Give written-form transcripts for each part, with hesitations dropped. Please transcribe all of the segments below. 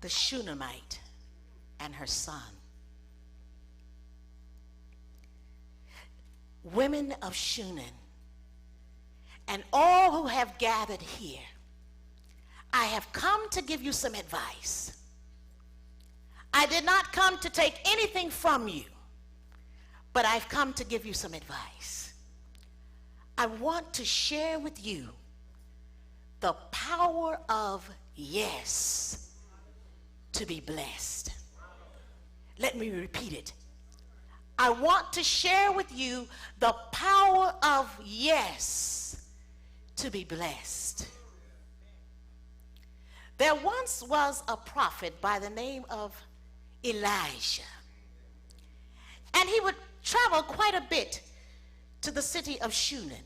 the Shunammite and her son. Women of Shunem, and all who have gathered here, I have come to give you some advice. I did not come to take anything from you, but I've come to give you some advice. I want to share with you the power of yes to be blessed. Let me repeat it. I want to share with you the power of yes to be blessed. There once was a prophet by the name of Elisha, and he would travel quite a bit to the city of Shunem.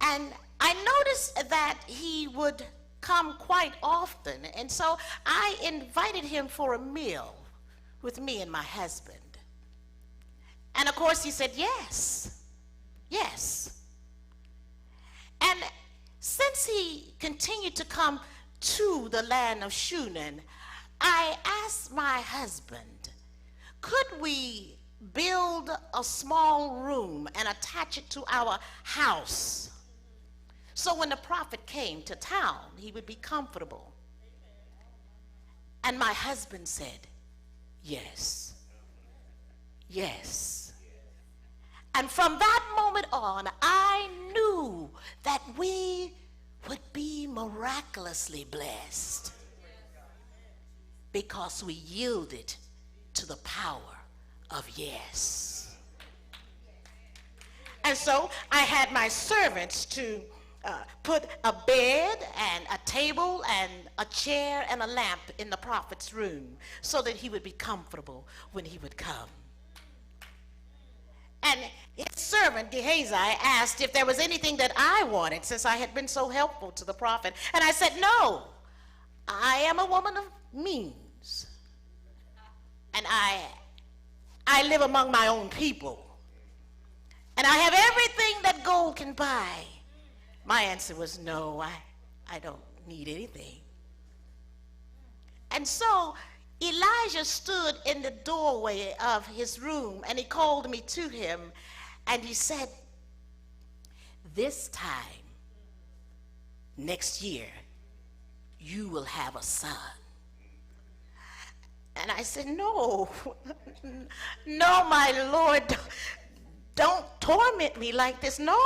And I noticed that he would come quite often, and so I invited him for a meal with me and my husband. And of course he said yes, yes. And since he continued to come to the land of Shunem, I asked my husband, could we build a small room and attach it to our house so when the prophet came to town, he would be comfortable? And my husband said, yes, yes. And from that moment on, I knew that we would be miraculously blessed because we yielded to the power of yes. And so I had my servants to put a bed and a table and a chair and a lamp in the prophet's room so that he would be comfortable when he would come. And his servant Gehazi asked if there was anything that I wanted, since I had been so helpful to the prophet. And I said, no, I am a woman of means, and I live among my own people, and I have everything that gold can buy. My answer was, no, I don't need anything. And so Elijah stood in the doorway of his room, and he called me to him, and he said, this time next year, you will have a son. And I said, no, no, my Lord, don't torment me like this. No,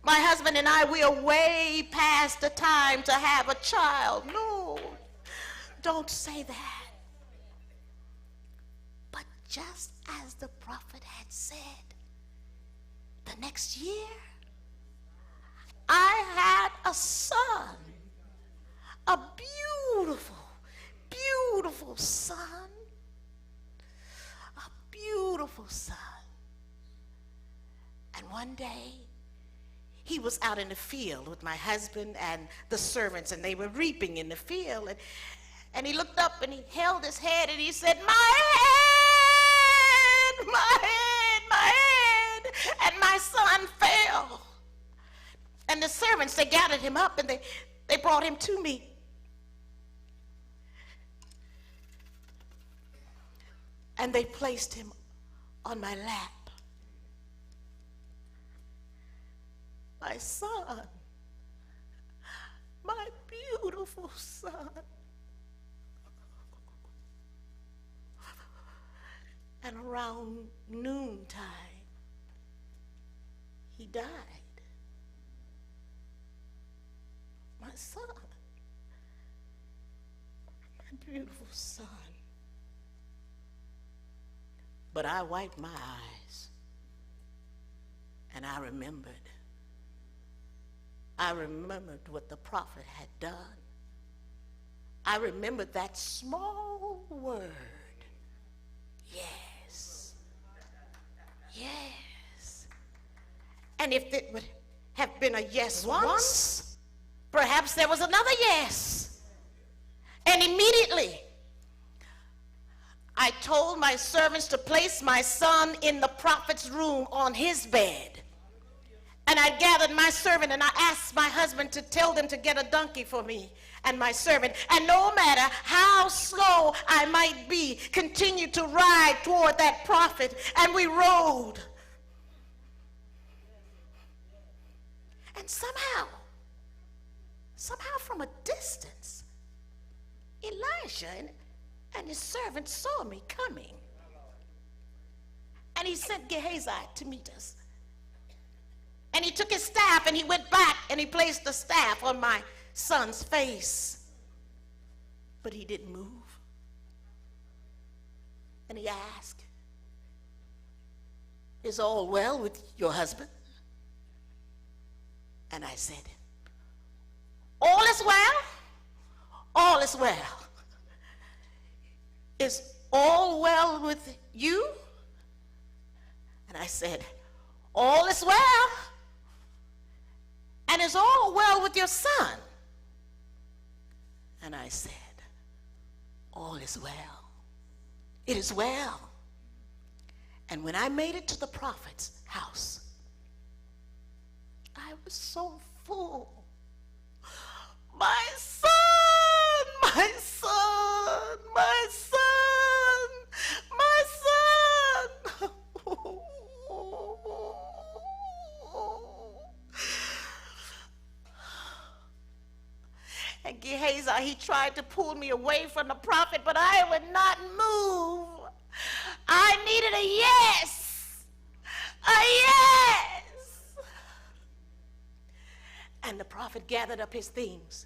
my husband and I, we are way past the time to have a child. No, don't say that. But just as the prophet had said, the next year, I had a son, a beautiful, beautiful son, a beautiful son. And one day, he was out in the field with my husband and the servants, and they were reaping in the field. And he looked up and he held his head and he said, my head, my head, my head. And my son fell. And the servants, they gathered him up and they brought him to me. And they placed him on my lap. My son, my beautiful son. And around noontime, he died. My son, my beautiful son. But I wiped my eyes, and I remembered what the prophet had done. I remembered that small word, yes, yes. And if it would have been a yes once, perhaps there was another yes. And immediately, I told my servants to place my son in the prophet's room on his bed. And I gathered my servant, and I asked my husband to tell them to get a donkey for me and my servant. And no matter how slow I might be, continued to ride toward that prophet. And we rode. And somehow from a distance, Elisha and his servant saw me coming. And he sent Gehazi to meet us. And he took his staff and he went back and he placed the staff on my son's face. But he didn't move. And he asked, "Is all well with your husband?" And I said, "All is well. All is well. Is all well with you?" And I said, "All is well. And is all well with your son?" And I said, "All is well. It is well." And when I made it to the prophet's house, I was so full. My son, my son, my son, my son. And Gehazi, he tried to pull me away from the prophet, but I would not move. I needed a yes. A yes. And the prophet gathered up his things.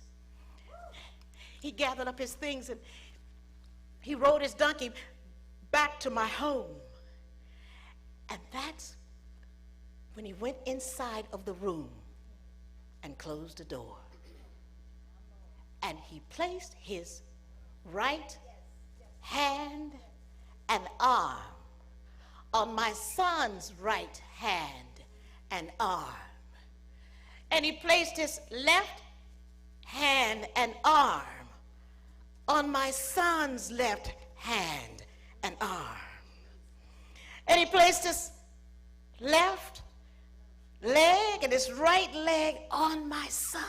He gathered up his things and he rode his donkey back to my home. And that's when he went inside of the room and closed the door. And he placed his right hand and arm on my son's right hand and arm. And he placed his left hand and arm on my son's left hand and arm. And he placed his left leg and his right leg on my son.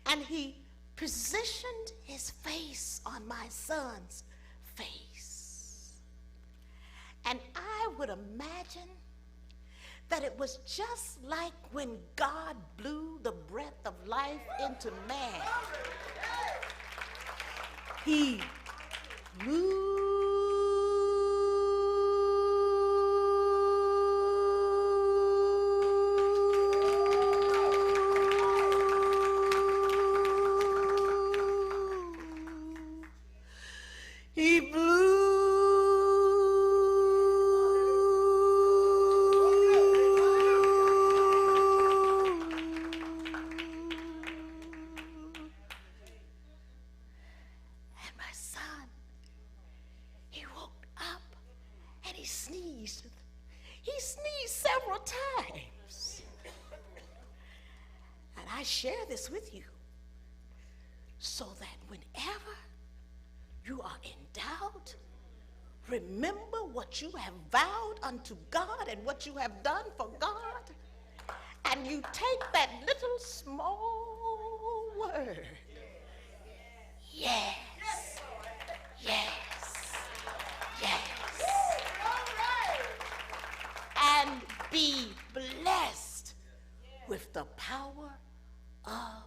And he positioned his face on my son's face. And I would imagine that it was just like when God blew the breath of life into man. He blew share this with you so that whenever you are in doubt, remember what you have vowed unto God and what you have done for God, and you take that little small word, yes, yes, yes, and be blessed with the power of